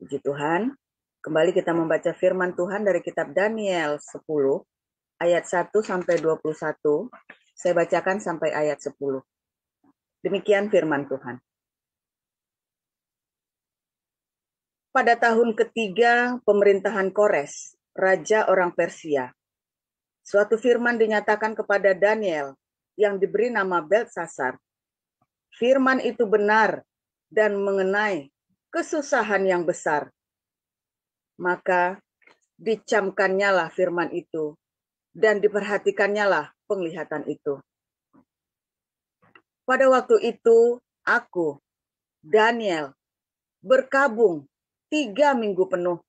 Puji Tuhan, kembali kita membaca firman Tuhan dari kitab Daniel 10, ayat 1 sampai 21. Saya bacakan sampai ayat 10. Demikian firman Tuhan. Pada tahun ketiga pemerintahan Kores, raja orang Persia, suatu firman dinyatakan kepada Daniel yang diberi nama Beltsasar. Firman itu benar dan mengenai kesusahan yang besar. Maka dicamkannya lah firman itu dan diperhatikannya lah penglihatan itu. Pada waktu itu aku, Daniel, berkabung 3 minggu penuh.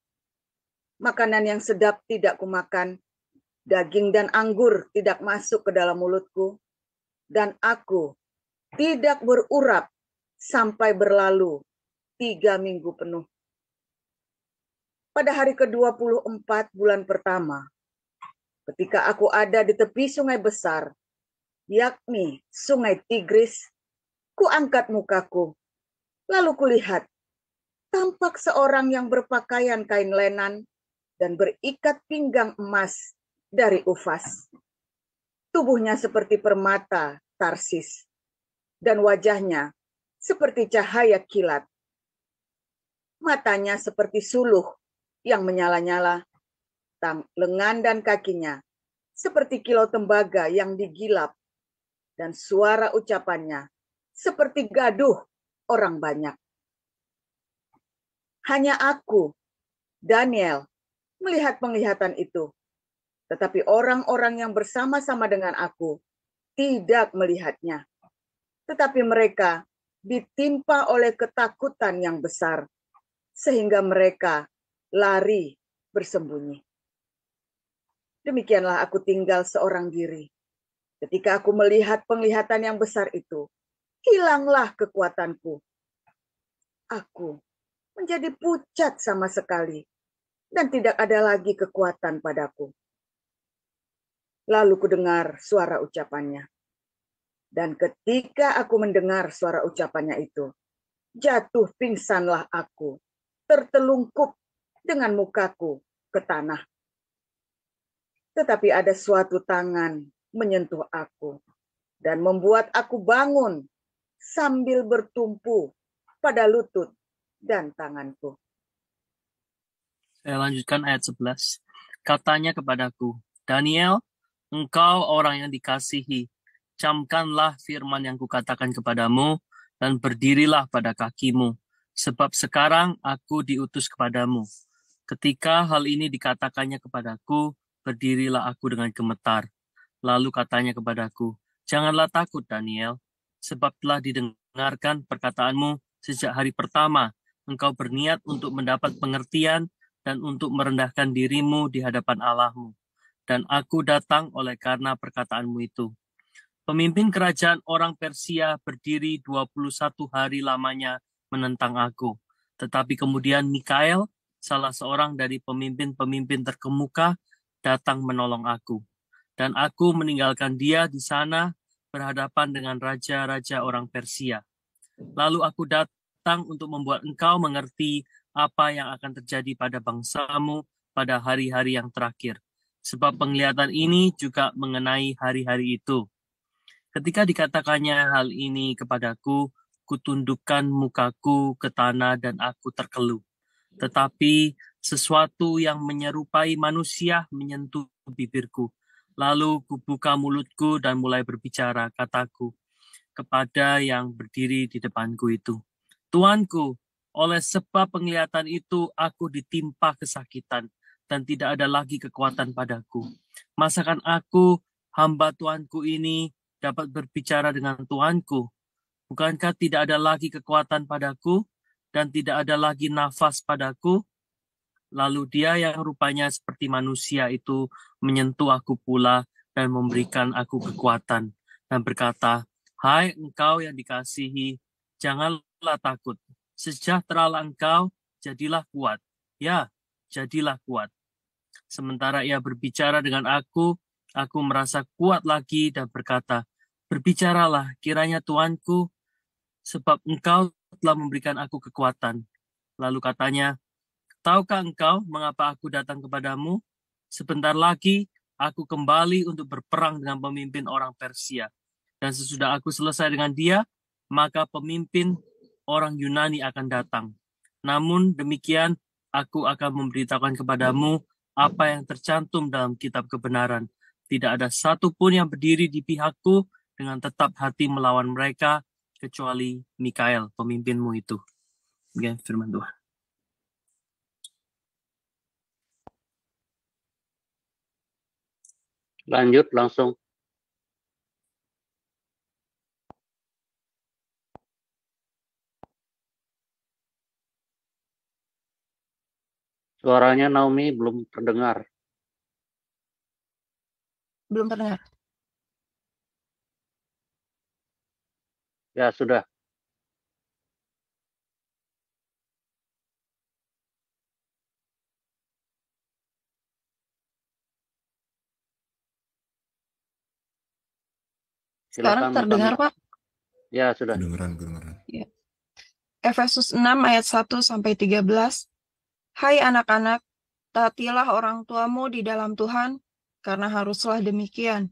Makanan yang sedap tidak kumakan, daging dan anggur tidak masuk ke dalam mulutku, dan aku tidak berurap sampai berlalu 3 minggu penuh. Pada hari ke-24 bulan pertama, ketika aku ada di tepi sungai besar, yakni sungai Tigris, kuangkat mukaku, lalu kulihat, tampak seorang yang berpakaian kain lenan dan berikat pinggang emas dari Ufas. Tubuhnya seperti permata Tarsis, dan wajahnya seperti cahaya kilat. Matanya seperti suluh yang menyala-nyala, lengan dan kakinya seperti kilau tembaga yang digilap, dan suara ucapannya seperti gaduh orang banyak. Hanya aku, Daniel, melihat penglihatan itu, tetapi orang-orang yang bersama-sama dengan aku tidak melihatnya. Tetapi mereka ditimpa oleh ketakutan yang besar, sehingga mereka lari bersembunyi. Demikianlah aku tinggal seorang diri. Ketika aku melihat penglihatan yang besar itu, hilanglah kekuatanku. Aku menjadi pucat sama sekali, dan tidak ada lagi kekuatan padaku. Lalu kudengar suara ucapannya. Dan ketika aku mendengar suara ucapannya itu, jatuh pingsanlah aku, tertelungkup dengan mukaku ke tanah. Tetapi ada suatu tangan menyentuh aku dan membuat aku bangun sambil bertumpu pada lutut dan tanganku. Saya lanjutkan ayat 11. Katanya kepadaku, Daniel, engkau orang yang dikasihi, camkanlah firman yang kukatakan kepadamu, dan berdirilah pada kakimu, sebab sekarang aku diutus kepadamu. Ketika hal ini dikatakannya kepadaku, berdirilah aku dengan gemetar. Lalu katanya kepadaku, janganlah takut Daniel, sebab telah didengarkan perkataanmu sejak hari pertama, engkau berniat untuk mendapat pengertian dan untuk merendahkan dirimu di hadapan Allahmu. Dan aku datang oleh karena perkataanmu itu. Pemimpin kerajaan orang Persia berdiri 21 hari lamanya menentang aku. Tetapi kemudian Mikael, salah seorang dari pemimpin-pemimpin terkemuka, datang menolong aku. Dan aku meninggalkan dia di sana berhadapan dengan raja-raja orang Persia. Lalu aku datang untuk membuat engkau mengerti apa yang akan terjadi pada bangsamu pada hari-hari yang terakhir. Sebab penglihatan ini juga mengenai hari-hari itu. Ketika dikatakannya hal ini kepadaku, kutundukkan mukaku ke tanah dan aku terkeluh. Tetapi sesuatu yang menyerupai manusia menyentuh bibirku. Lalu kubuka mulutku dan mulai berbicara, kataku kepada yang berdiri di depanku itu. Tuanku, oleh sebab penglihatan itu aku ditimpa kesakitan dan tidak ada lagi kekuatan padaku. Masakan aku, hamba Tuanku ini, dapat berbicara dengan Tuanku? Bukankah tidak ada lagi kekuatan padaku dan tidak ada lagi nafas padaku? Lalu dia yang rupanya seperti manusia itu menyentuh aku pula dan memberikan aku kekuatan dan berkata, hai engkau yang dikasihi, janganlah takut. Sejahteralah engkau, jadilah kuat. Ya, jadilah kuat. Sementara ia berbicara dengan aku merasa kuat lagi dan berkata, berbicaralah kiranya Tuanku, sebab engkau telah memberikan aku kekuatan. Lalu katanya, Tahukah engkau mengapa aku datang kepadamu? Sebentar lagi aku kembali untuk berperang dengan pemimpin orang Persia. Dan sesudah aku selesai dengan dia, maka pemimpin orang Yunani akan datang. Namun demikian, aku akan memberitakan kepadamu apa yang tercantum dalam kitab kebenaran. Tidak ada satupun yang berdiri di pihakku dengan tetap hati melawan mereka, kecuali Mikael, pemimpinmu itu. Oke, firman Tuhan. Lanjut langsung. Suaranya Naomi belum terdengar. Belum terdengar. Ya, sudah. Sekarang Silakan terdengar, Mutami. Pak? Ya, sudah. Kedengeran. Ya. Efesus 6 ayat 1-13. Hai anak-anak, taatilah orang tuamu di dalam Tuhan, karena haruslah demikian.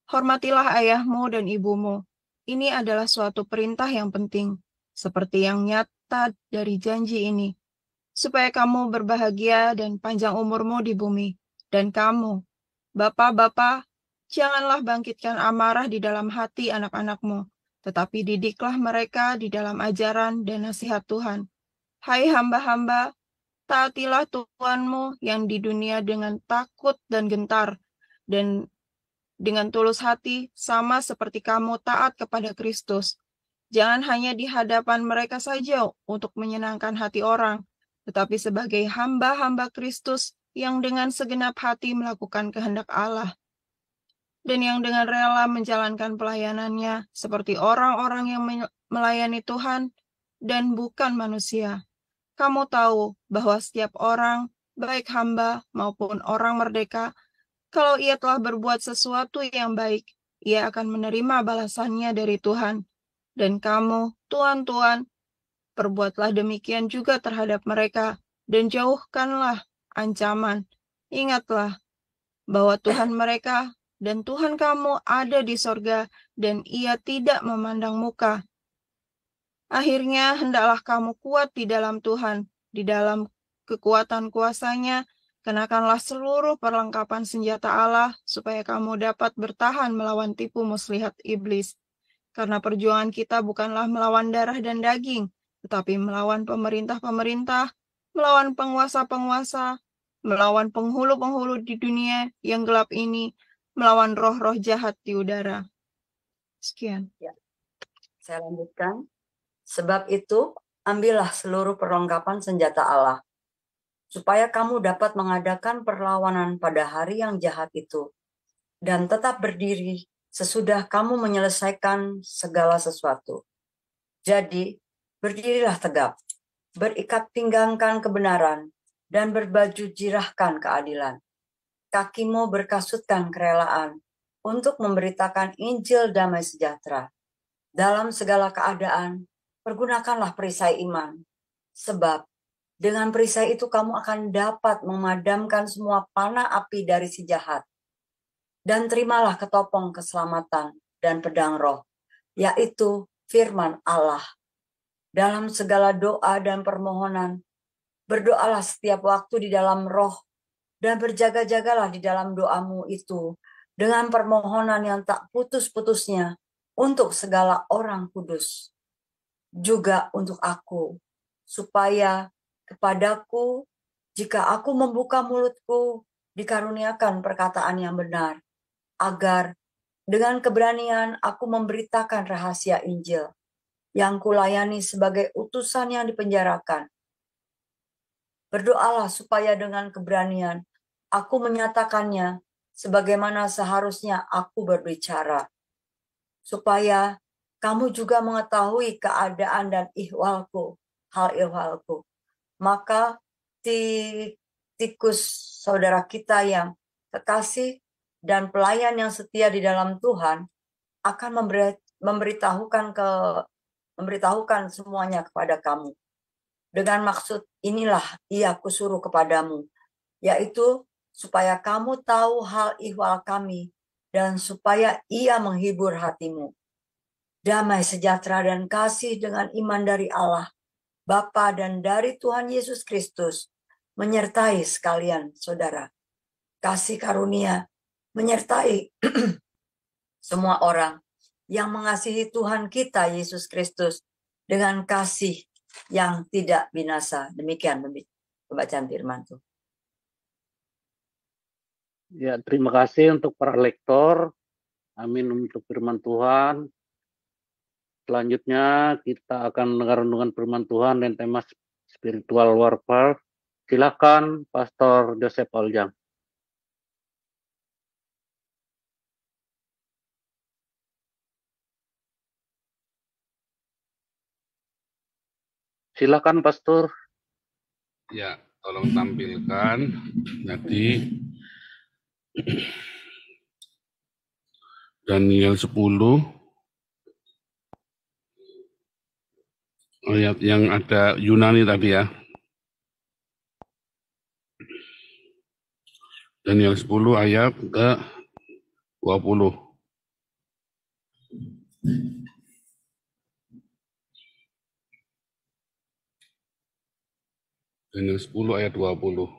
Hormatilah ayahmu dan ibumu. Ini adalah suatu perintah yang penting, seperti yang nyata dari janji ini, supaya kamu berbahagia dan panjang umurmu di bumi. Dan kamu, bapak-bapak, janganlah bangkitkan amarah di dalam hati anak-anakmu, tetapi didiklah mereka di dalam ajaran dan nasihat Tuhan. Hai hamba-hamba, taatilah Tuhanmu yang di dunia dengan takut dan gentar, dan dengan tulus hati, sama seperti kamu taat kepada Kristus. Jangan hanya di hadapan mereka saja untuk menyenangkan hati orang, tetapi sebagai hamba-hamba Kristus yang dengan segenap hati melakukan kehendak Allah, dan yang dengan rela menjalankan pelayanannya seperti orang-orang yang melayani Tuhan dan bukan manusia. Kamu tahu bahwa setiap orang, baik hamba maupun orang merdeka, kalau ia telah berbuat sesuatu yang baik, ia akan menerima balasannya dari Tuhan. Dan kamu, tuan-tuan, perbuatlah demikian juga terhadap mereka, dan jauhkanlah ancaman. Ingatlah bahwa Tuhan mereka dan Tuhan kamu ada di sorga, dan ia tidak memandang muka. Akhirnya, hendaklah kamu kuat di dalam Tuhan, di dalam kekuatan kuasa-Nya. Kenakanlah seluruh perlengkapan senjata Allah, supaya kamu dapat bertahan melawan tipu muslihat iblis. Karena perjuangan kita bukanlah melawan darah dan daging, tetapi melawan pemerintah-pemerintah, melawan penguasa-penguasa, melawan penghulu-penghulu di dunia yang gelap ini, melawan roh-roh jahat di udara. Sekian. Ya. Saya lanjutkan. Sebab itu, ambillah seluruh perlengkapan senjata Allah, supaya kamu dapat mengadakan perlawanan pada hari yang jahat itu, dan tetap berdiri sesudah kamu menyelesaikan segala sesuatu. Jadi, berdirilah tegap, berikat pinggangkan kebenaran, dan berbaju jirahkan keadilan. Kakimu berkasutkan kerelaan untuk memberitakan Injil damai sejahtera. Dalam segala keadaan, pergunakanlah perisai iman, sebab dengan perisai itu kamu akan dapat memadamkan semua panah api dari si jahat. Dan terimalah ketopong keselamatan dan pedang roh, yaitu firman Allah. Dalam segala doa dan permohonan, berdoalah setiap waktu di dalam roh, dan berjaga-jagalah di dalam doamu itu, dengan permohonan yang tak putus-putusnya, untuk segala orang kudus. Juga untuk aku, supaya kepadaku, jika aku membuka mulutku, dikaruniakan perkataan yang benar, agar dengan keberanian aku memberitakan rahasia Injil, yang kulayani sebagai utusan yang dipenjarakan. Berdoalah supaya dengan keberanian aku menyatakannya sebagaimana seharusnya aku berbicara, supaya kamu juga mengetahui keadaan dan hal ihwalku. Maka Tikus, saudara kita yang kekasih dan pelayan yang setia di dalam Tuhan, akan memberitahukan semuanya kepada kamu. Dengan maksud inilah ia kusuruh kepadamu, yaitu supaya kamu tahu hal ihwal kami, dan supaya ia menghibur hatimu. Damai sejahtera dan kasih dengan iman dari Allah, Bapa dan dari Tuhan Yesus Kristus, menyertai sekalian saudara. Kasih karunia menyertai semua orang yang mengasihi Tuhan kita Yesus Kristus dengan kasih yang tidak binasa. Demikian pembacaan firman Tuhan. Ya, terima kasih untuk para lektor. Amin untuk firman Tuhan. Selanjutnya kita akan mendengar renungan firman Tuhan dan tema spiritual warfare. Silakan Pastor Joseph Oljang. Silakan Pastor. Ya, tolong tampilkan nanti Daniel 10 ayat yang ada Yunani tadi ya. Daniel 10 ayat ke 20. Daniel 10 ayat 20.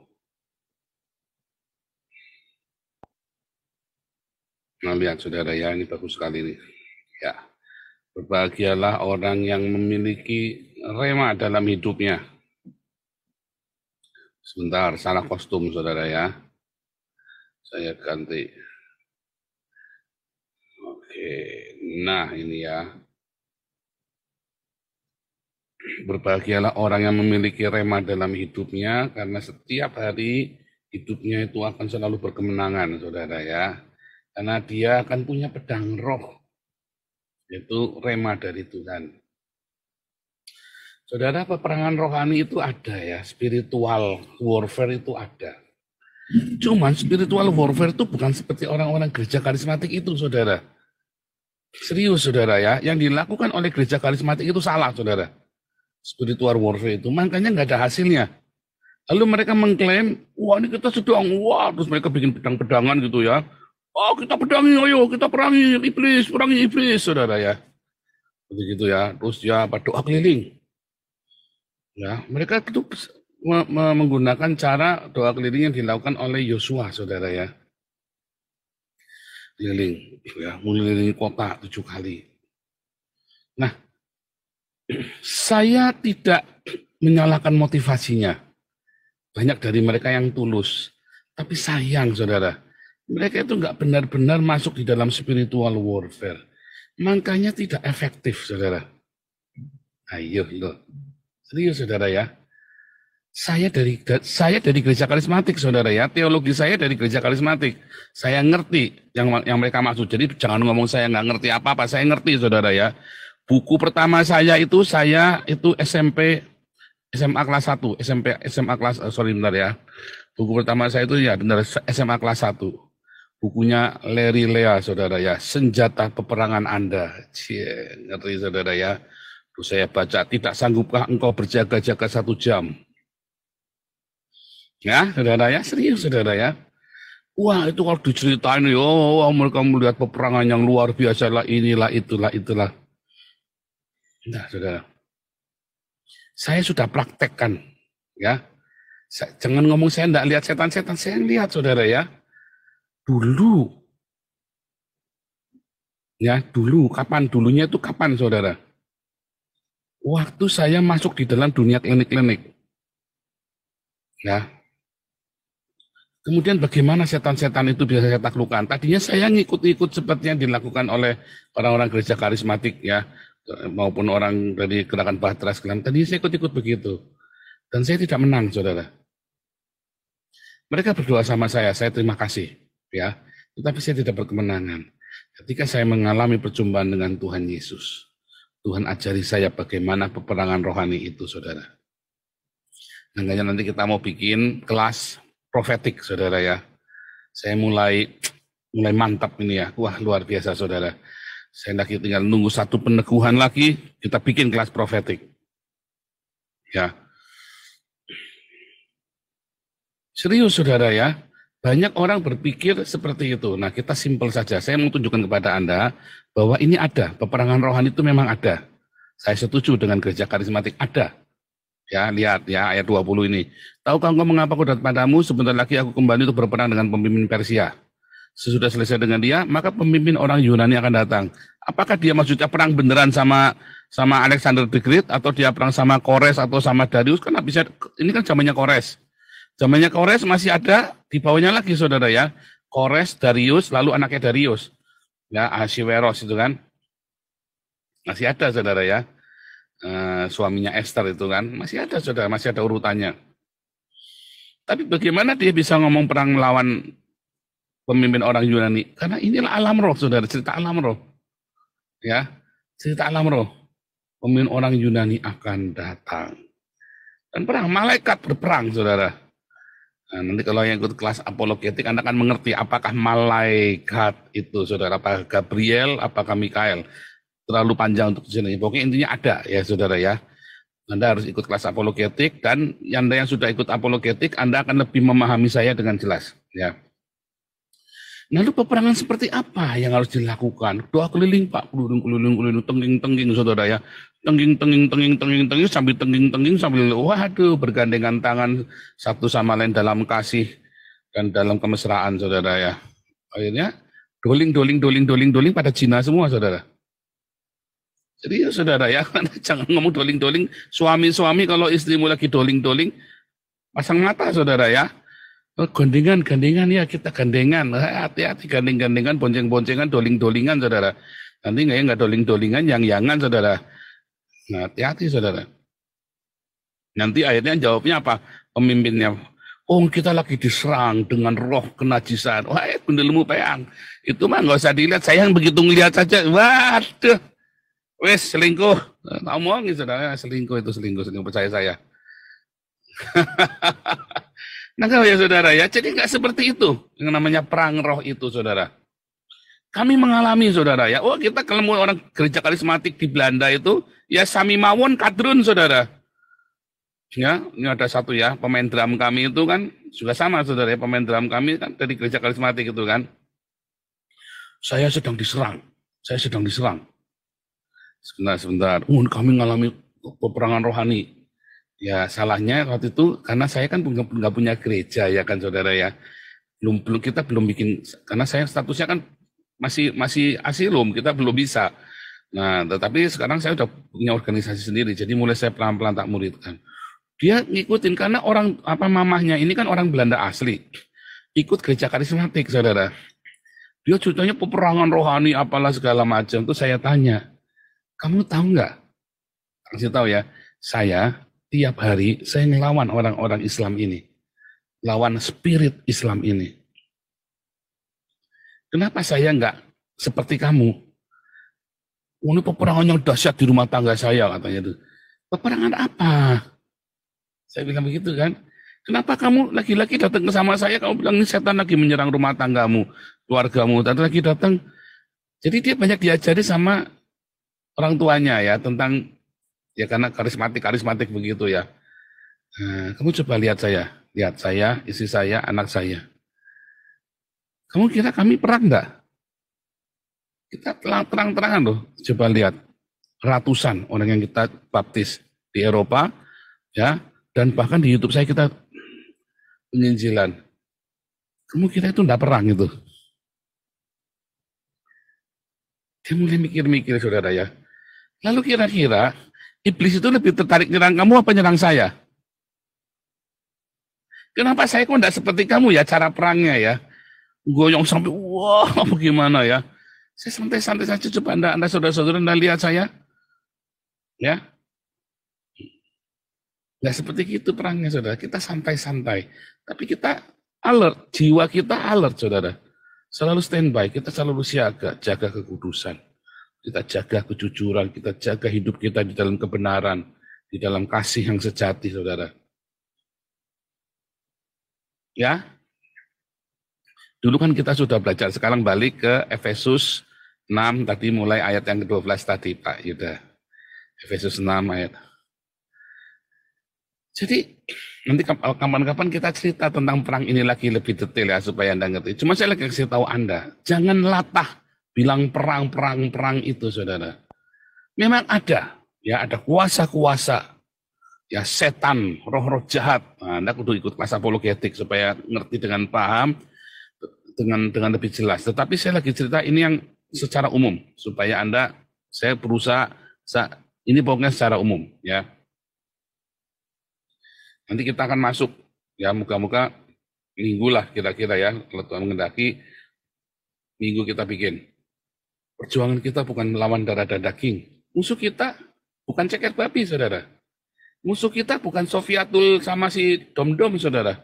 Nah, lihat saudara ya, ini bagus sekali nih. Ya. Berbahagialah orang yang memiliki rema dalam hidupnya. Sebentar, salah kostum saudara ya. Saya ganti. Oke, nah ini ya. Berbahagialah orang yang memiliki rema dalam hidupnya, karena setiap hari hidupnya itu akan selalu berkemenangan, saudara ya. Karena dia akan punya pedang roh, yaitu rema dari Tuhan. Saudara, peperangan rohani itu ada ya, spiritual warfare itu ada. Cuman spiritual warfare itu bukan seperti orang-orang gereja karismatik itu, saudara. Serius, saudara ya, yang dilakukan oleh gereja karismatik itu salah, saudara. Spiritual warfare itu, makanya nggak ada hasilnya. Lalu mereka mengklaim, wah ini kita sedang, terus mereka bikin pedang-pedangan gitu ya. Oh kita pedangi, ayo kita perangi iblis, saudara ya. Begitu ya, terus ya doa keliling. Ya, mereka itu menggunakan cara doa keliling yang dilakukan oleh Yosua, saudara ya. Keliling, ya, mengelilingi kota 7 kali. Nah, saya tidak menyalahkan motivasinya. Banyak dari mereka yang tulus. Tapi sayang, saudara. Mereka itu nggak benar-benar masuk di dalam spiritual warfare. Makanya tidak efektif, saudara. Ayo, loh. Serius, saudara ya. Saya dari gereja karismatik, saudara ya. Teologi saya dari gereja karismatik. Saya ngerti yang mereka maksud. Jadi jangan ngomong saya nggak ngerti apa-apa. Saya ngerti, saudara ya. Buku pertama saya itu SMA kelas 1, SMA kelas, bentar ya. Buku pertama saya itu ya benar SMA kelas 1. Bukunya Larry Lea, saudara ya. Senjata peperangan Anda. Ngerti, saudara ya. Terus saya baca, tidak sanggupkah engkau berjaga-jaga 1 jam? Ya, saudara ya, serius, saudara ya. Wah, itu kalau diceritain, mereka melihat peperangan yang luar biasa lah, inilah, itulah. Nah, saudara. Saya sudah praktekkan, ya. Jangan ngomong saya enggak lihat setan-setan, saya lihat, saudara ya. Dulu, kapan? Dulunya itu kapan, saudara? Waktu saya masuk di dalam dunia klinik-klinik. Ya. Kemudian bagaimana setan-setan itu bisa saya taklukkan? Tadinya saya ngikut-ikut seperti yang dilakukan oleh orang-orang gereja karismatik, ya. Maupun orang dari gerakan Bahtera sekalian. Tadinya saya ikut-ikut begitu. Dan saya tidak menang, saudara. Mereka berdoa sama saya terima kasih. Ya, tetapi saya tidak berkemenangan. Ketika saya mengalami perjumpaan dengan Tuhan Yesus, Tuhan ajari saya bagaimana peperangan rohani itu, saudara. Makanya nanti kita mau bikin kelas profetik, saudara ya. Saya mulai mantap ini ya. Wah, luar biasa, saudara. Saya lagi tinggal nunggu satu peneguhan lagi, kita bikin kelas profetik. Ya, Serius saudara ya, banyak orang berpikir seperti itu. Nah kita simpel saja, saya mau tunjukkan kepada Anda bahwa ini ada, peperangan rohani itu memang ada. Saya setuju dengan gereja karismatik, ada. Ya, lihat ya ayat 20 ini. Tahukah engkau mengapa aku datang padamu, sebentar lagi aku kembali untuk berperang dengan pemimpin Persia. Sesudah selesai dengan dia, maka pemimpin orang Yunani akan datang. Apakah dia maksudnya perang beneran sama Alexander the Great, atau dia perang sama Kores atau sama Darius? Karena bisa, ini kan zamannya Kores. Zamannya Kores masih ada, di bawahnya lagi saudara ya. Kores, Darius, lalu anaknya Darius. Ya, Ahasiweros itu kan. Masih ada saudara ya. Suaminya Esther itu kan. Masih ada saudara, masih ada urutannya. Tapi bagaimana dia bisa ngomong perang melawan pemimpin orang Yunani? Karena inilah alam roh saudara, cerita alam roh. Ya, cerita alam roh. Pemimpin orang Yunani akan datang. Dan perang, malaikat berperang saudara. Nah, nanti kalau yang ikut kelas apologetik Anda akan mengerti apakah malaikat itu saudara, apakah Gabriel, apakah Mikael. Terlalu panjang untuk sini. Pokoknya intinya ada ya saudara ya. Anda harus ikut kelas apologetik, dan Anda yang sudah ikut apologetik, Anda akan lebih memahami saya dengan jelas. Ya. Lalu peperangan seperti apa yang harus dilakukan? Doa keliling Pak, keliling, tenging saudara ya. Tenging, sambil tenging, sambil waduh bergandengan tangan satu sama lain dalam kasih dan dalam kemesraan saudara ya. Akhirnya doling pada Cina semua saudara. Jadi saudara ya, jangan ngomong doling-doling. Suami-suami kalau istrimu lagi doling-doling, pasang mata saudara ya. Gandengan ya, kita gandengan. Hati-hati gandeng-gandengan, bonceng-boncengan, doling-dolingan saudara. Nanti nggak doling-dolingan, yang-yangan saudara. Nah, hati-hati saudara. Nanti akhirnya jawabnya apa? Pemimpinnya, oh kita lagi diserang dengan roh kenajisan. Wah, gundelmu peang. Itu mah nggak usah dilihat, saya yang begitu ngelihat saja. Waduh. Wes selingkuh, ngomongin saudara, selingkuh percaya saya. Nah kalau ya saudara ya, jadi nggak seperti itu yang namanya perang roh itu saudara. Kami mengalami saudara ya, oh kita kalau orang gereja karismatik di Belanda itu, ya sami mawon kadrun saudara. Ya, ini ada satu ya, pemain drum kami itu kan, juga sama saudara ya, pemain drum kami kan dari gereja karismatik itu kan. Saya sedang diserang. Sebentar. Kami mengalami peperangan rohani. Ya salahnya waktu itu karena saya kan nggak punya gereja ya kan saudara ya. Kita belum bikin, karena saya statusnya kan masih asilum, kita belum bisa. Nah tetapi sekarang saya udah punya organisasi sendiri, jadi mulai saya pelan-pelan tak muridkan. Dia ngikutin karena orang mamahnya ini kan orang Belanda asli, ikut gereja karismatik saudara. Dia ceritanya peperangan rohani apalah segala macam. Itu saya tanya, kamu tahu nggak? Kasih tahu ya, saya tiap hari saya ngelawan orang-orang Islam ini, lawan spirit Islam ini. Kenapa saya nggak seperti kamu? Ini peperangan yang dahsyat di rumah tangga saya katanya itu. Peperangan apa? Saya bilang begitu kan. Kenapa kamu laki-laki datang ke sama saya, kamu bilang ini setan lagi menyerang rumah tanggamu, keluargamu, tadi lagi datang. Jadi dia banyak diajari sama orang tuanya ya tentang, ya karena karismatik begitu ya. Nah, kamu coba lihat saya, istri saya, anak saya. Kamu kira kami perang enggak? Kita terang-terangan loh, coba lihat. Ratusan orang yang kita baptis di Eropa, ya, dan bahkan di YouTube saya kita penginjilan. Kamu kira itu enggak perang itu? Dia mulai mikir-mikir saudara ya. Lalu kira-kira iblis itu lebih tertarik nyerang kamu apa nyerang saya? Kenapa saya kok enggak seperti kamu ya cara perangnya ya? Goyong sampai wah bagaimana ya? Saya santai-santai saja, coba anda saudara-saudara anda lihat saya. Ya. Nggak seperti itu perangnya saudara, kita santai-santai. Tapi kita alert, jiwa kita alert saudara. Selalu standby, kita selalu siaga, jaga kekudusan. Kita jaga kejujuran, kita jaga hidup kita di dalam kebenaran, di dalam kasih yang sejati, saudara. Ya, dulu kan kita sudah belajar, sekarang balik ke Efesus 6, tadi mulai ayat yang ke-12 tadi, Pak Yuda. Efesus 6 ayat. Jadi nanti kapan-kapan kita cerita tentang perang ini lagi lebih detail ya supaya Anda ngerti. Cuma saya lagi kasih tahu Anda, jangan latah bilang perang itu, saudara. Memang ada, ya ada kuasa-kuasa, ya setan, roh-roh jahat. Nah, Anda kudu ikut kelas apologetik supaya ngerti dengan paham, dengan lebih jelas. Tetapi saya lagi cerita ini yang secara umum supaya Anda, saya berusaha ini pokoknya secara umum, ya. Nanti kita akan masuk, ya muka-muka minggu lah kira-kira ya, kalau Tuhan menghendaki minggu kita bikin. Perjuangan kita bukan melawan darah dan daging. Musuh kita bukan ceker babi, saudara. Musuh kita bukan Sofiatul sama si Dom-Dom, saudara.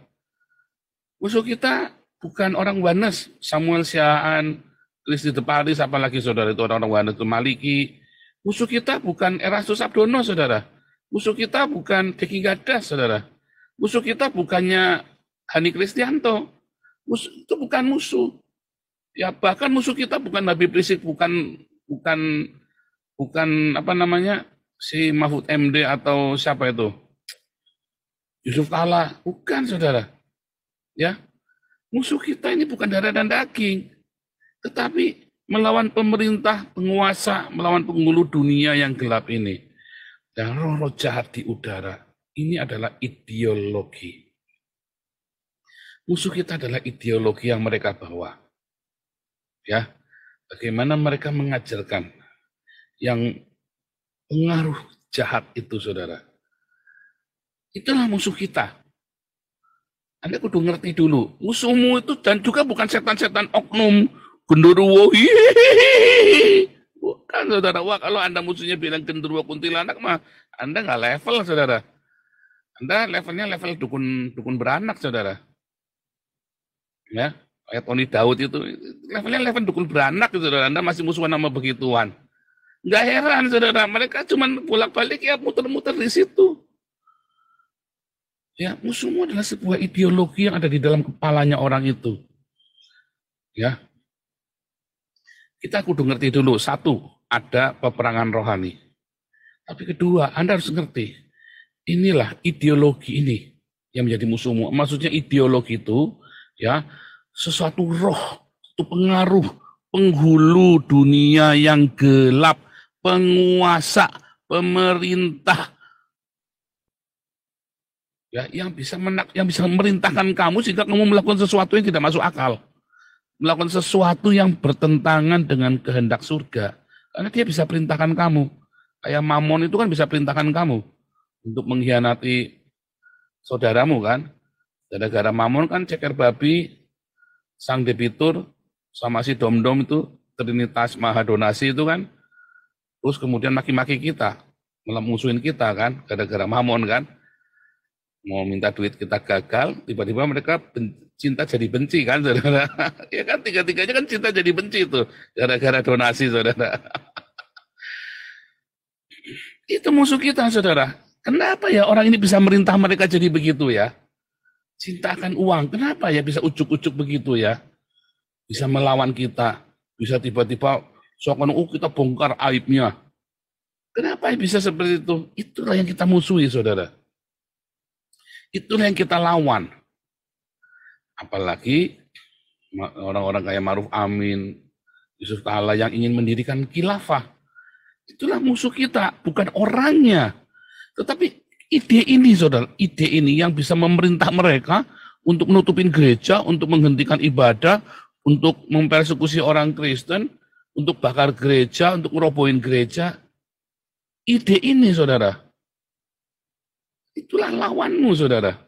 Musuh kita bukan orang Wanes, Samuel Siaan, Kristi Deparis, apalagi saudara itu orang-orang Wanes itu Maliki. Musuh kita bukan Erastus Abdono, saudara. Musuh kita bukan Deki Gadas, saudara. Musuh kita bukannya Hani Kristianto. Itu bukan musuh. Ya bahkan musuh kita bukan Habib Rizik, bukan apa namanya si Mahfud MD atau siapa itu Yusuf Kala, bukan, saudara. Ya, musuh kita ini bukan darah dan daging, tetapi melawan pemerintah, penguasa, melawan penghulu dunia yang gelap ini. Dan roh-roh jahat di udara, ini adalah ideologi. Musuh kita adalah ideologi yang mereka bawa. Ya, bagaimana mereka mengajarkan yang pengaruh jahat itu, saudara. Itulah musuh kita. Anda kudu ngerti dulu, musuhmu itu dan juga bukan setan-setan oknum, genderuwo, bukan, saudara. Wah, kalau Anda musuhnya bilang genderuwo kuntilanak mah, Anda nggak level, saudara. Anda levelnya level dukun beranak, saudara. Ya, kayak Tony Daud itu, levelnya level dukun beranak, saudara. Anda masih musuhan sama begituan. Nggak heran, saudara. Mereka cuma bolak-balik ya muter-muter di situ. Ya, musuhmu adalah sebuah ideologi yang ada di dalam kepalanya orang itu. Ya, kita kudu ngerti dulu, satu, ada peperangan rohani. Tapi kedua, Anda harus ngerti, inilah ideologi ini yang menjadi musuhmu. Maksudnya ideologi itu, ya, sesuatu roh, itu pengaruh, penghulu dunia yang gelap, penguasa, pemerintah, ya, yang bisa merintahkan kamu sehingga kamu melakukan sesuatu yang tidak masuk akal, melakukan sesuatu yang bertentangan dengan kehendak surga, karena dia bisa perintahkan kamu. Kayak Mamon itu kan bisa perintahkan kamu untuk mengkhianati saudaramu kan, gara-gara Mamon kan ceker babi, sang debitur sama si Dom-Dom itu Trinitas Mahadonasi itu kan, terus kemudian maki-maki kita, musuhin kita kan, gara-gara Mamon kan. Mau minta duit kita gagal, tiba-tiba mereka cinta jadi benci kan, saudara. Ya kan, tiga-tiganya kan cinta jadi benci itu, gara-gara donasi, saudara. Itu musuh kita, saudara. Kenapa ya orang ini bisa merintah mereka jadi begitu ya? Cinta akan uang, kenapa ya bisa ujuk-ujuk begitu ya? Bisa melawan kita, bisa tiba-tiba sokan kita bongkar aibnya. Kenapa bisa seperti itu? Itulah yang kita musuhi, saudara. Itulah yang kita lawan. Apalagi orang-orang kayak Ma'ruf Amin, Yusuf Kala yang ingin mendirikan khilafah. Itulah musuh kita, bukan orangnya. Tetapi ide ini, saudara, ide ini yang bisa memerintah mereka untuk menutupin gereja, untuk menghentikan ibadah, untuk mempersekusi orang Kristen, untuk bakar gereja, untuk merobohin gereja. Ide ini, saudara, itulah lawanmu, saudara.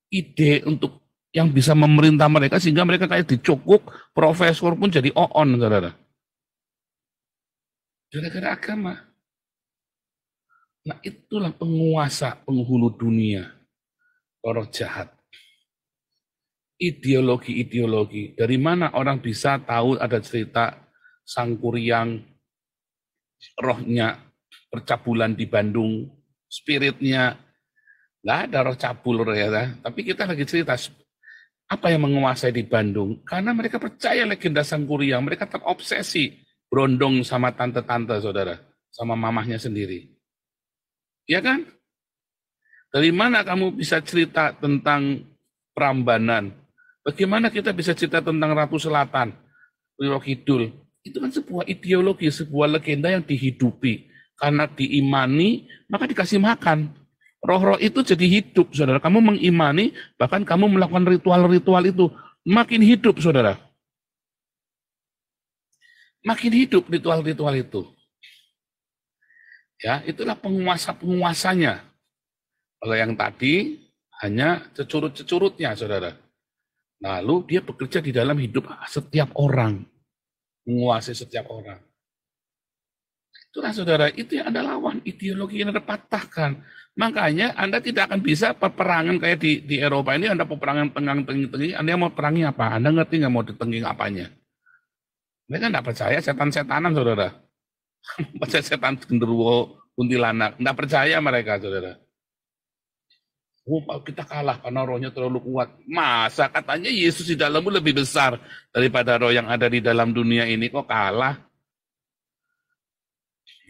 Ide untuk yang bisa memerintah mereka sehingga mereka kayak dicukuk, profesor pun jadi oon, saudara. Gara-gara agama. Nah, itulah penguasa, penghulu dunia, orang jahat. Ideologi-ideologi. Dari mana orang bisa tahu ada cerita Sang Kuryang, rohnya percabulan di Bandung, spiritnya. Nggak ada roh cabul, ya. Tapi kita lagi cerita, apa yang menguasai di Bandung? Karena mereka percaya legenda Sang Kuryang, mereka terobsesi, berondong sama tante-tante, saudara, sama mamahnya sendiri. Ya kan? Dari mana kamu bisa cerita tentang Prambanan? Bagaimana kita bisa cerita tentang Ratu Selatan, Wiro Kidul? Itu kan sebuah ideologi, sebuah legenda yang dihidupi. Karena diimani, maka dikasih makan. Roh-roh itu jadi hidup, saudara. Kamu mengimani, bahkan kamu melakukan ritual-ritual itu. Makin hidup, saudara. Makin hidup ritual-ritual itu. Ya, itulah penguasa-penguasanya. Kalau yang tadi hanya cecurut-cecurutnya, saudara. Lalu dia bekerja di dalam hidup setiap orang. Menguasai setiap orang. Itulah saudara, itu yang Anda lawan. Ideologi yang Anda patahkan. Makanya Anda tidak akan bisa peperangan kayak di Eropa ini, Anda peperangan tengah-tengah, Anda mau perangi apa? Anda ngerti nggak mau ditenging apanya? Mereka nggak percaya setan-setanan, saudara. Percaya setan genderuwo, kuntilanak. Nggak percaya mereka, saudara. Oh, kita kalah karena rohnya terlalu kuat. Masa katanya Yesus di dalammu lebih besar daripada roh yang ada di dalam dunia ini, kok kalah?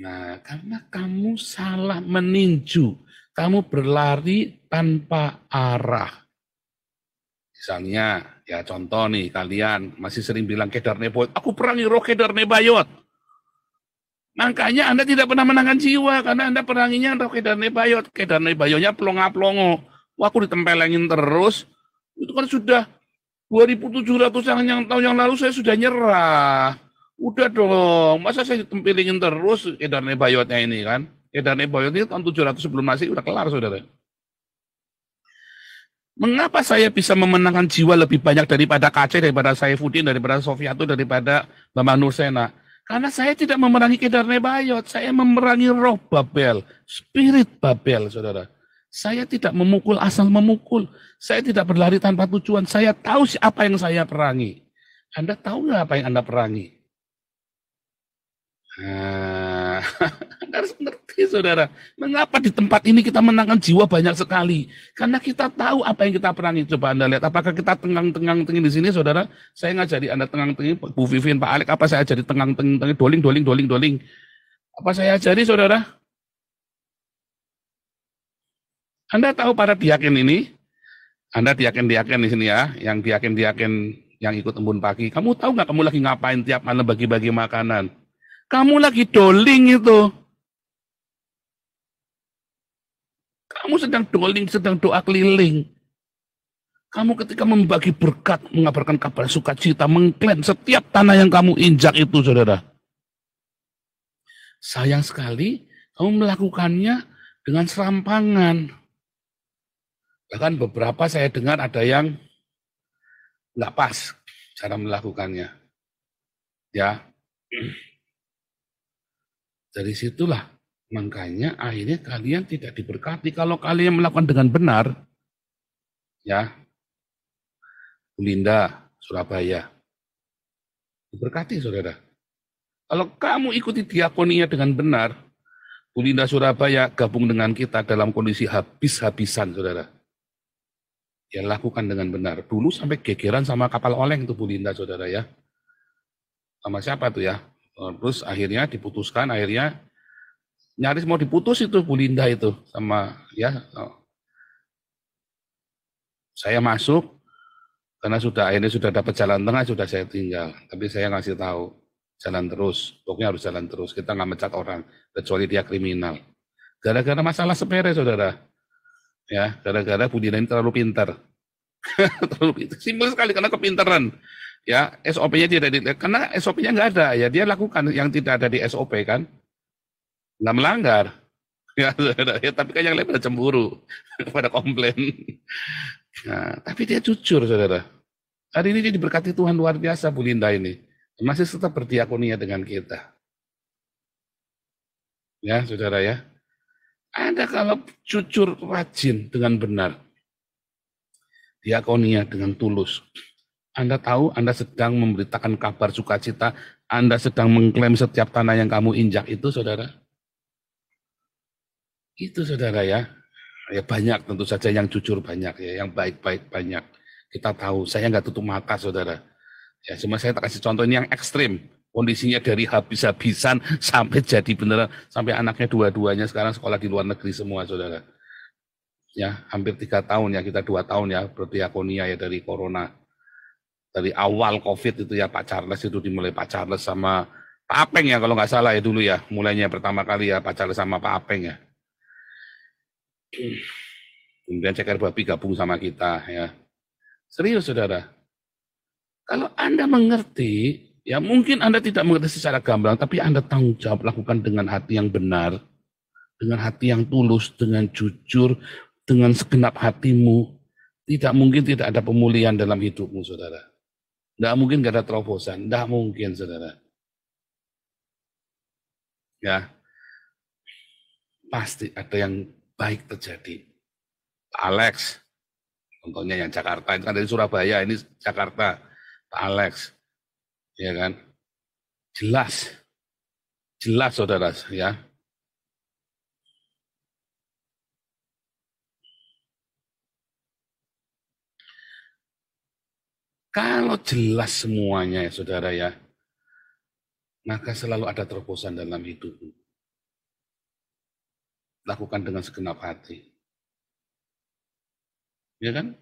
Nah, karena kamu salah meninju. Kamu berlari tanpa arah. Misalnya, ya contoh nih, kalian masih sering bilang Kedar Nebayot, aku perangi roh Kedar Nebayot. Makanya Anda tidak pernah menangkan jiwa, karena Anda peranginya roh Kedar Nebayot. Kedar Nebayotnya plonga-plongo. Wah, aku ditempelengin terus. Itu kan sudah 2.700 tahun yang lalu saya sudah nyerah. Udah dong, masa saya ditempelengin terus Kedar Nebayotnya ini kan. Kedar Nebayot ini tahun 700 sebelum Masehi udah kelar, saudara. Mengapa saya bisa memenangkan jiwa lebih banyak daripada Kace, daripada Saifuddin, daripada Sofiato, daripada Bambang Nursena? Karena saya tidak memerangi Kedar Nebayot, saya memerangi roh Babel, spirit Babel, saudara. Saya tidak memukul asal memukul, saya tidak berlari tanpa tujuan, saya tahu apa yang saya perangi. Anda tahu nggak apa yang Anda perangi? Nah, Anda harus mengerti, saudara. Mengapa di tempat ini kita menangkan jiwa banyak sekali? Karena kita tahu apa yang kita perangi. Coba Anda lihat, apakah kita tengang-tengang di sini, saudara? Saya ngajari Anda tengang-tengi, Bu Vivin, Pak Alek, apa saya ajari tengang-tengi, doling. Apa saya ajari, saudara? Anda tahu para diaken ini? Anda diaken-diaken di sini ya, yang diaken-diaken yang ikut embun pagi. Kamu tahu nggak kamu lagi ngapain tiap malam bagi-bagi makanan? Kamu lagi doling itu. Kamu sedang doling, sedang doa keliling. Kamu ketika membagi berkat, mengabarkan kabar sukacita, mengklaim setiap tanah yang kamu injak itu, saudara. Sayang sekali, kamu melakukannya dengan serampangan. Bahkan beberapa saya dengar ada yang nggak pas cara melakukannya. Ya, dari situlah makanya akhirnya kalian tidak diberkati. Kalau kalian melakukan dengan benar, ya, Bu Linda, Surabaya, diberkati, saudara. Kalau kamu ikuti diakonia dengan benar, Bu Linda Surabaya gabung dengan kita dalam kondisi habis-habisan, saudara. Ya, lakukan dengan benar. Dulu sampai gegeran sama kapal oleng itu Bu Linda, saudara ya. Sama siapa tuh ya? Terus akhirnya diputuskan, akhirnya nyaris mau diputus itu Bu Linda itu sama ya. Saya masuk karena akhirnya sudah dapat jalan tengah, sudah saya tinggal. Tapi saya ngasih tahu jalan terus, pokoknya harus jalan terus. Kita nggak mecat orang kecuali dia kriminal. Gara-gara masalah sepele, saudara. Ya, gara-gara Bu Linda ini terlalu pintar. Terlalu pintar. Simpel sekali karena kepintaran. Ya, SOP-nya tidak karena SOP-nya nggak ada. Ya, dia lakukan yang tidak ada di SOP kan. Nggak melanggar. Ya, tapi kan yang lain pada cemburu, pada komplain. Nah, tapi dia jujur, saudara. Hari ini dia diberkati Tuhan luar biasa, Bu Linda ini. Masih tetap berdiakonia dengan kita. Ya, saudara ya. Anda kalau jujur, rajin dengan benar, diakonia dengan tulus, Anda tahu Anda sedang memberitakan kabar sukacita, Anda sedang mengklaim setiap tanah yang kamu injak itu, saudara. Itu, saudara ya. Ya banyak tentu saja yang jujur banyak ya, yang baik-baik banyak. Kita tahu, saya nggak tutup mata, saudara. Ya, cuma saya tak kasih contoh ini yang ekstrim. Kondisinya dari habis-habisan sampai jadi beneran, sampai anaknya dua-duanya sekarang sekolah di luar negeri semua, saudara. Ya, hampir 3 tahun ya, kita 2 tahun ya berdiakonia ya dari corona. Dari awal COVID itu ya Pak Charles itu dimulai Pak Charles sama Pak Apeng ya kalau nggak salah ya dulu ya. Mulainya pertama kali ya Pak Charles sama Pak Apeng ya. Kemudian Ceker Babi gabung sama kita ya. Serius saudara. Kalau Anda mengerti, ya mungkin Anda tidak mengerti secara gamblang, tapi Anda tanggung jawab lakukan dengan hati yang benar, dengan hati yang tulus, dengan jujur, dengan segenap hatimu. Tidak mungkin tidak ada pemulihan dalam hidupmu, saudara. Tidak mungkin tidak ada terobosan. Tidak mungkin, saudara. Ya, pasti ada yang baik terjadi. Pak Alex, contohnya yang Jakarta, itu kan dari Surabaya, ini Jakarta. Pak Alex, ya kan? Jelas, saudara, ya. Kalau jelas semuanya ya saudara ya, maka selalu ada terobosan dalam hidupmu. Lakukan dengan segenap hati. Ya kan?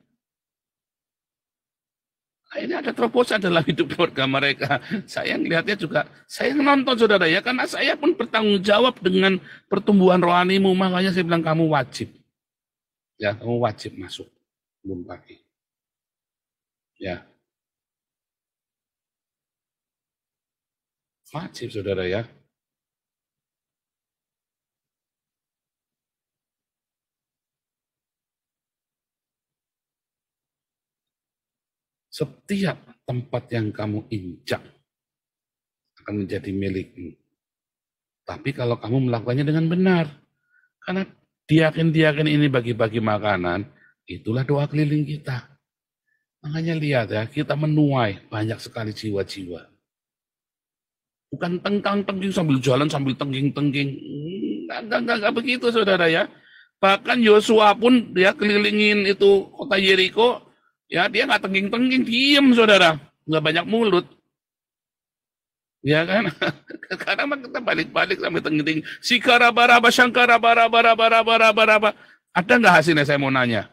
Nah, ini ada terobosan dalam hidup keluarga mereka. Saya melihatnya juga, saya nonton saudara ya, karena saya pun bertanggung jawab dengan pertumbuhan rohanimu, makanya saya bilang kamu wajib. Ya, kamu wajib masuk belum pagi. Ya. Wajib saudara ya. Setiap tempat yang kamu injak akan menjadi milikmu. Tapi kalau kamu melakukannya dengan benar. Karena diaken-diaken ini bagi-bagi makanan, itulah doa keliling kita. Makanya lihat ya, kita menuai banyak sekali jiwa-jiwa. Bukan tengkang-tengking sambil jalan, sambil tengking-tengking. Enggak begitu saudara ya. Bahkan Yosua pun dia kelilingin itu kota Yeriko, ya dia nggak tengking-tengking, diem saudara. Nggak banyak mulut. Ya kan? Karena kita balik-balik sampai tengking-tengking. Sikara baraba, syangkara baraba. Ada nggak hasilnya saya mau nanya?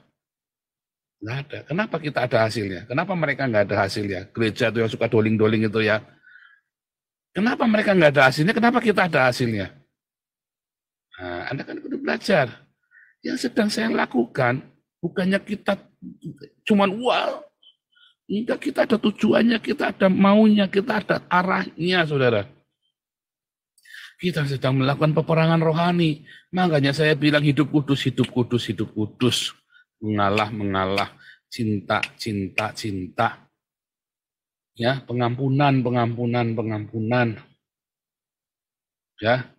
Nggak ada. Kenapa kita ada hasilnya? Kenapa mereka nggak ada hasilnya? Gereja itu yang suka doling-doling itu ya. Kenapa mereka nggak ada hasilnya? Kenapa kita ada hasilnya? Nah, Anda kan perlu belajar. Yang sedang saya lakukan, bukannya kita cuman wow. Enggak, kita ada tujuannya, kita ada maunya, kita ada arahnya, saudara. Kita sedang melakukan peperangan rohani. Makanya saya bilang hidup kudus, hidup kudus, hidup kudus. Mengalah, cinta. Ya, pengampunan. Ya.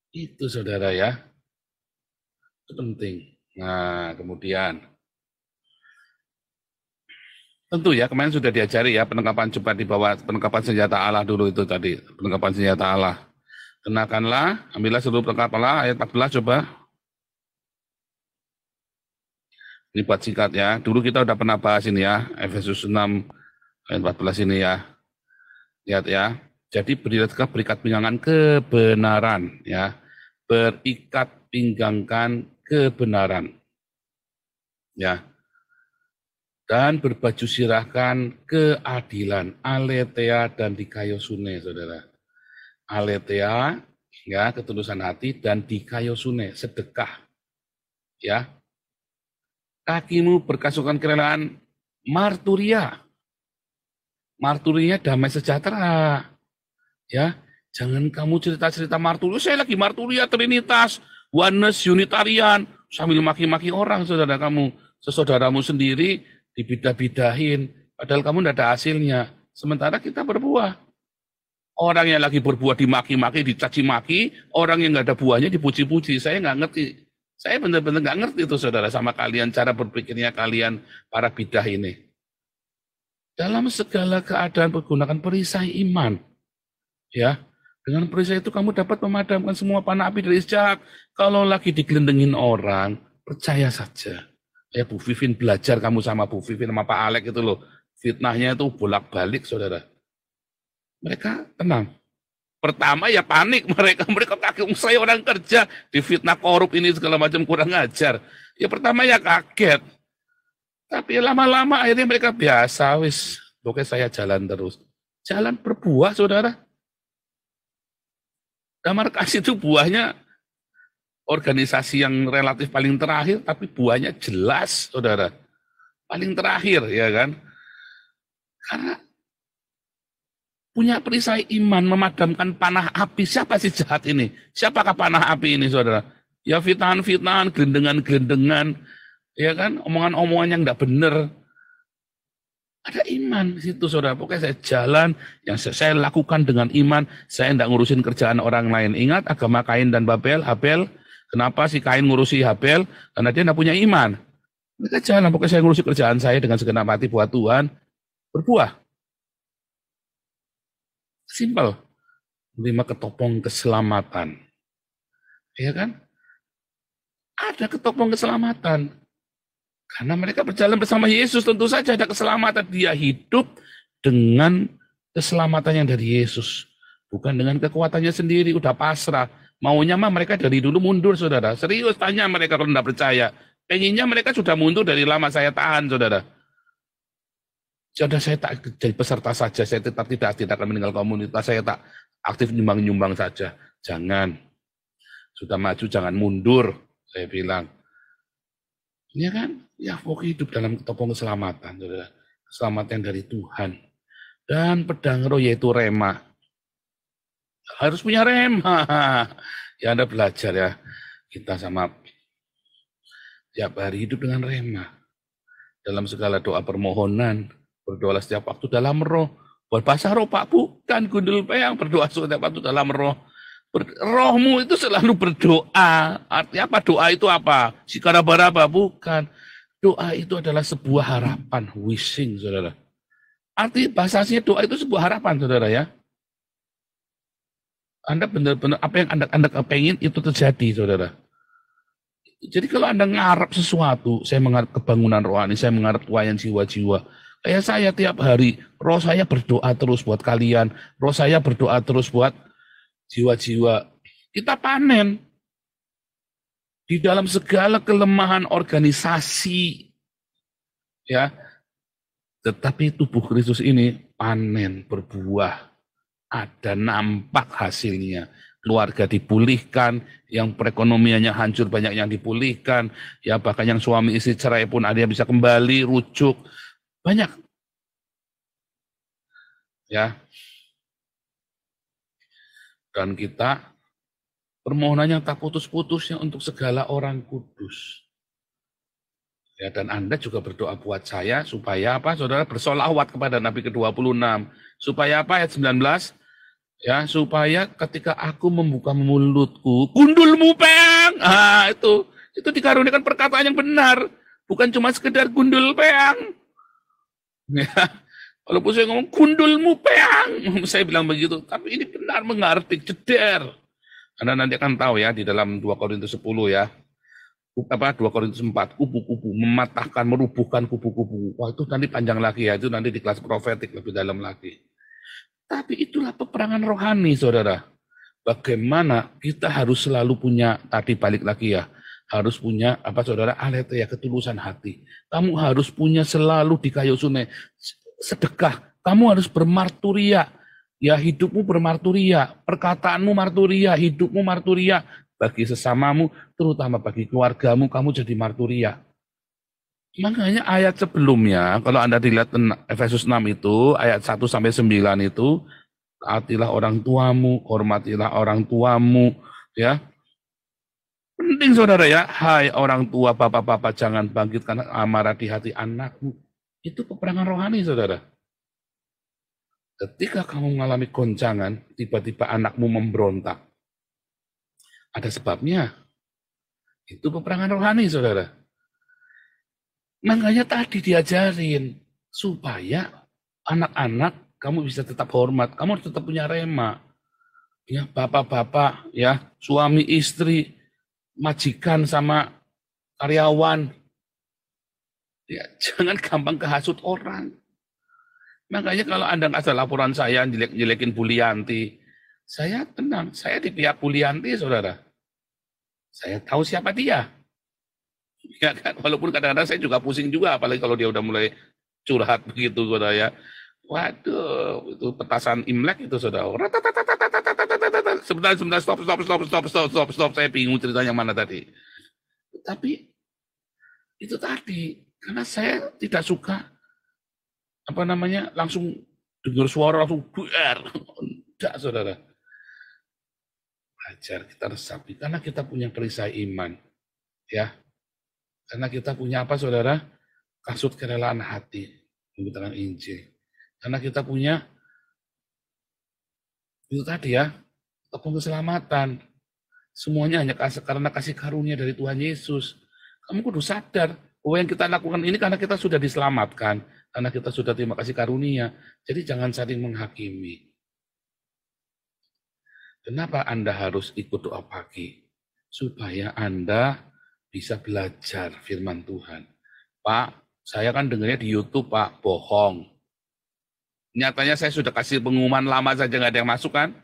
Itu saudara ya. Itu penting. Nah, kemudian tentu ya, kemarin sudah diajari ya, penangkapan cepat di bawah penangkapan senjata Allah dulu itu tadi, penangkapan senjata Allah. Kenakanlah, ambillah seluruh perlengkapan Allah, ayat 14 coba. Ini buat singkat ya. Dulu kita udah pernah bahas ini ya, Efesus 6 ayat 14 ini ya. Lihat ya. Jadi berikat pinggangan kebenaran ya. Berikat pinggangkan kebenaran. Ya. Dan berbaju sirahkan keadilan, aletheia dan dikaiosune, saudara. Aletheia ya, ketulusan hati, dan dikaiosune, sedekah. Ya. Kakimu berkasukan kerelaan marturia. Marturia damai sejahtera. Ya, jangan kamu cerita-cerita marturia. Saya lagi marturia Trinitas, oneness, Unitarian, sambil maki-maki orang, saudara kamu, sesaudaramu sendiri dibidah-bidahin, padahal kamu tidak ada hasilnya. Sementara kita berbuah. Orang yang lagi berbuah dimaki-maki, dicaci maki, orang yang nggak ada buahnya dipuji-puji. Saya nggak ngerti. Saya benar-benar nggak ngerti itu saudara sama kalian, cara berpikirnya kalian para bidah ini. Dalam segala keadaan pergunakan perisai iman. Ya, dengan perisai itu kamu dapat memadamkan semua panah api dari jahat. Kalau lagi digelendengin orang, percaya saja. Ya Bu Vivin, belajar kamu sama Bu Vivin sama Pak Alek itu loh. Fitnahnya itu bolak-balik saudara. Mereka tenang. Pertama ya panik mereka kaget, saya orang kerja, difitnah korup ini segala macam kurang ajar. Ya pertama ya kaget. Tapi lama-lama akhirnya mereka biasa, wis, pokoknya saya jalan terus. Jalan berbuah, saudara. Damar Kasih itu buahnya organisasi yang relatif paling terakhir, tapi buahnya jelas, saudara. Paling terakhir, ya kan? Karena punya perisai iman memadamkan panah api. Siapa sih jahat ini? Siapakah panah api ini, saudara? Ya fitnahan-fitnahan, gelendengan-gelendengan, ya kan? Omongan-omongan yang tidak benar. Ada iman di situ, saudara. Pokoknya saya jalan, yang saya lakukan dengan iman. Saya tidak ngurusin kerjaan orang lain. Ingat agama Kain dan Habel. Kenapa si Kain ngurusi Habel? Karena dia tidak punya iman. Mereka jalan, pokoknya saya ngurusi kerjaan saya dengan segenap hati buat Tuhan. Berbuah. Simpel. 5 ketopong keselamatan. Ya kan? Ada ketopong keselamatan. Karena mereka berjalan bersama Yesus, tentu saja ada keselamatan. Dia hidup dengan keselamatan yang dari Yesus. Bukan dengan kekuatannya sendiri, udah pasrah. Maunya mah mereka dari dulu mundur, saudara. Serius tanya mereka kalau tidak percaya. Pengennya mereka sudah mundur dari lama, saya tahan, saudara. Saudara, saya tak jadi peserta saja, saya tetap tidak akan meninggal komunitas, saya tak aktif nyumbang-nyumbang saja. Jangan. Sudah maju, jangan mundur, saya bilang. Ya kan? Ya, pokoknya hidup dalam ketopong keselamatan, saudara. Keselamatan dari Tuhan. Dan pedang roh yaitu rema. Harus punya rema. Ya, Anda belajar ya. Kita sama tiap hari hidup dengan rema. Dalam segala doa permohonan, berdoalah setiap waktu dalam roh. Berbahasa roh, Pak, bukan gundul peang. Berdoa setiap waktu dalam roh. Rohmu itu selalu berdoa. Artinya apa? Doa itu apa? Sikaraba-raba? Bukan. Doa itu adalah sebuah harapan. Wishing, saudara. Arti bahasanya doa itu sebuah harapan, saudara ya. Anda benar-benar apa yang Anda pengen itu terjadi, saudara. Jadi kalau Anda ngarap sesuatu, saya mengharap kebangunan rohani, saya mengharap tuayan jiwa-jiwa. Kayak saya tiap hari, roh saya berdoa terus buat kalian. Roh saya berdoa terus buat jiwa-jiwa. Kita panen. Di dalam segala kelemahan organisasi. Ya. Tetapi tubuh Kristus ini panen, berbuah. Ada nampak hasilnya. Keluarga dipulihkan, yang perekonomiannya hancur banyak yang dipulihkan, ya bahkan yang suami istri cerai pun ada yang bisa kembali, rujuk. Banyak. Ya. Dan kita permohonannya tak putus-putusnya untuk segala orang kudus. Ya, dan Anda juga berdoa buat saya supaya apa, saudara, bersolawat kepada Nabi ke-26. Supaya apa, ayat 19? Ya, supaya ketika aku membuka mulutku, gundulmu peang. Itu dikaruniakan perkataan yang benar. Bukan cuma sekedar gundul peang. Ya. Walaupun saya ngomong gundulmu peang, saya bilang begitu, tapi ini benar mengerti, jeder. Anda nanti akan tahu ya di dalam 2 Korintus 10 ya. 2 Korintus 4, kubu-kubu, mematahkan, merubuhkan kubu-kubu. Wah, itu nanti panjang lagi ya, itu nanti di kelas profetik lebih dalam lagi. Tapi itulah peperangan rohani, saudara. Bagaimana kita harus selalu punya, tadi balik lagi ya, harus punya apa, saudara, aletheia, ketulusan hati. Kamu harus punya selalu di kayu sunai sedekah. Kamu harus bermarturia. Ya, hidupmu bermarturia, perkataanmu marturia, hidupmu marturia. Bagi sesamamu, terutama bagi keluargamu, kamu jadi marturia. Makanya ayat sebelumnya, kalau Anda dilihat Efesus 6 itu, ayat 1-9 itu, taatilah orang tuamu, hormatilah orang tuamu, ya. Penting, saudara ya, hai orang tua, bapak-bapak, jangan bangkitkan amarah di hati anakmu. Itu peperangan rohani, saudara. Ketika kamu mengalami goncangan, tiba-tiba anakmu memberontak. Ada sebabnya. Itu peperangan rohani, saudara. Makanya tadi diajarin, supaya anak-anak kamu bisa tetap hormat, kamu harus tetap punya rema. Ya, bapak-bapak, ya, suami istri, majikan sama karyawan. Ya, jangan gampang kehasut orang. Makanya kalau Anda nggak ada laporan saya, jelek-jelekin Bu Lianti, Saya tenang, saya di pihak Bulianti, saudara. Saya tahu siapa dia. Ya kan? Walaupun kadang-kadang saya juga pusing juga, apalagi kalau dia udah mulai curhat begitu, saudara ya. Waduh, itu petasan Imlek itu, saudara. Sebentar, stop. Saya bingung ceritanya mana tadi. Tapi itu tadi, karena saya tidak suka langsung dengar suara langsung buar. Tidak, saudara. Belajar kita resapi karena kita punya perisai iman, ya. Karena kita punya apa, saudara? Kasut kerelaan hati memberitakan Injil. Karena kita punya itu tadi ya, tepung keselamatan. Semuanya hanya karena kasih karunia dari Tuhan Yesus. Kamu kudu sadar bahwa yang kita lakukan ini karena kita sudah diselamatkan, karena kita sudah terima kasih karunia. Jadi jangan saling menghakimi. Kenapa Anda harus ikut doa pagi? Supaya Anda bisa belajar firman Tuhan. Pak, saya kan dengarnya di YouTube, Pak, bohong. Nyatanya saya sudah kasih pengumuman lama saja nggak ada yang masuk kan?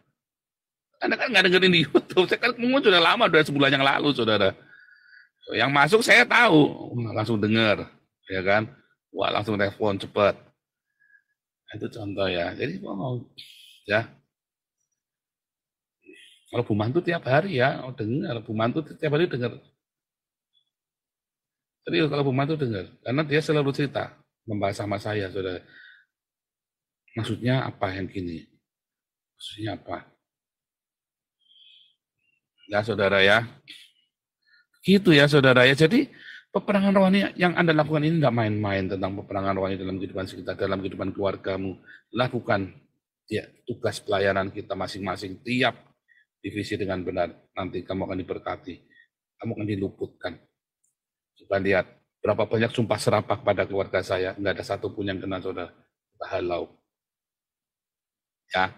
Anda kan nggak dengerin di YouTube. Saya kan pengumuman sudah lama, sudah sebulan yang lalu, saudara. Yang masuk saya tahu, langsung dengar, ya kan? Wah, langsung telepon cepat. Itu contoh ya. Jadi ya. Kalau Bu Mantu tiap hari ya, dengar. Bu Mantu tiap hari dengar. Serius kalau Bu Mantu dengar, karena dia selalu cerita, membahas sama saya, saudara. Maksudnya apa yang gini? Maksudnya apa? Ya, saudara ya. Gitu ya, saudara ya. Jadi peperangan rohani yang Anda lakukan ini tidak main-main tentang peperangan rohani dalam kehidupan sekitar, dalam kehidupan keluargamu. Lakukan ya tugas pelayanan kita masing-masing tiap divisi dengan benar. Nanti kamu akan diberkati. Kamu akan diluputkan. Coba lihat berapa banyak sumpah serapah pada keluarga saya. Enggak ada satupun yang kena, saudara. Halau. Ya.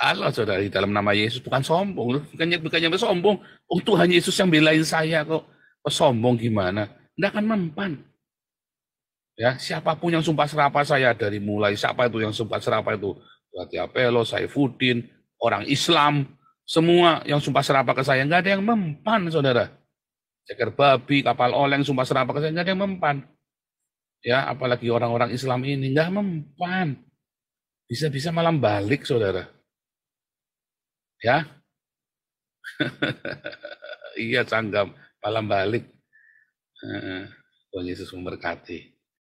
Halo, saudara, di dalam nama Yesus, bukan sombong. Bukannya sombong. Oh, Tuhan Yesus yang belain saya kok. Oh, sombong gimana? Enggak akan mempan. Ya, siapapun yang sumpah serapah saya dari mulai siapa itu yang sumpah serapah itu, Tuati Apelo, Saifuddin, orang Islam, semua yang sumpah serapah ke saya, enggak ada yang mempan, saudara. Ceker babi, kapal oleng, sumpah serapah ke saya, enggak ada yang mempan. Ya, apalagi orang-orang Islam ini enggak mempan. Bisa-bisa malam balik, saudara. Ya, iya, Sanggam, malam balik. Tuhan Yesus memberkati.